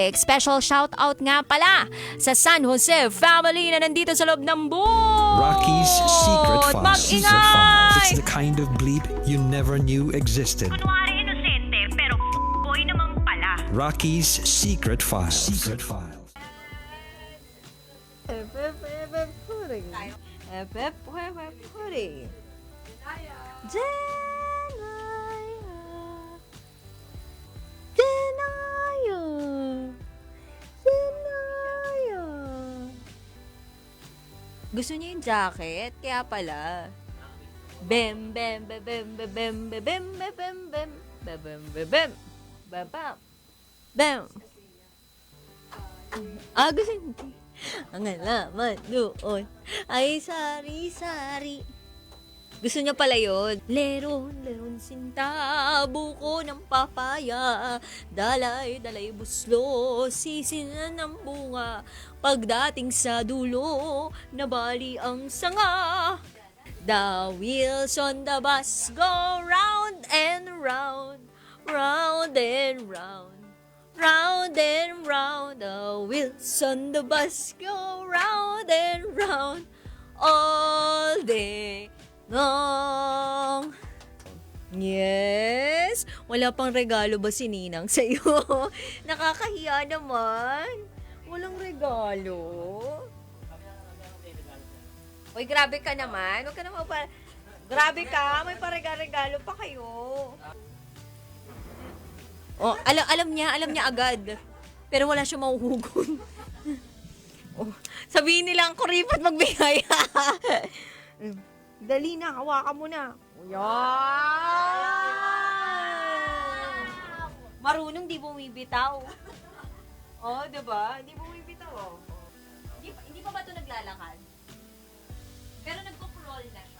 Music. Special shoutout nga pala sa San Jose family na nandito sa loob ng booth. Rocky's Secret Files. Mag-ingay! It's the kind of bleep you never knew existed. Kunwari inosente, pero boy naman pala. Rocky's Secret Files. Secret Files. Pudding. Pudding. Gusto niya yung jacket, kaya pala. Bem, bem, bem, bem, bem, bem, bem, bem, bem, bem, bem, bem, bem, bem, bem, bem, bem. Gusto niya. Ang alaman doon ay sari-sari. Gusto niya pala yun. Leron, leron sinta, buko ng papaya, dalay, dalay buslo, sisinan ng bunga, pagdating sa dulo, nabali ang sanga. The wheels on the bus go round and round, round and round. Round and round, the wheels on the bus go round and round all day long. Yes? Wala pang regalo ba si Ninang sa'yo? Nakakahiya naman. Walang regalo. Uy, grabe ka naman. Huwag ka naman pa... Grabe ka, may parega-regalo pa kayo. Oh, alam niya agad. Pero wala siya mahuhugon. Oh, sabihin nila ang kuripot magbigay. Dali na, hawakan mo na. Yan! Marunong di bumibitaw. Oh, diba? Di bumibitaw. Oh. Hindi pa ba ito naglalakad? Pero nagko-crawl na siya.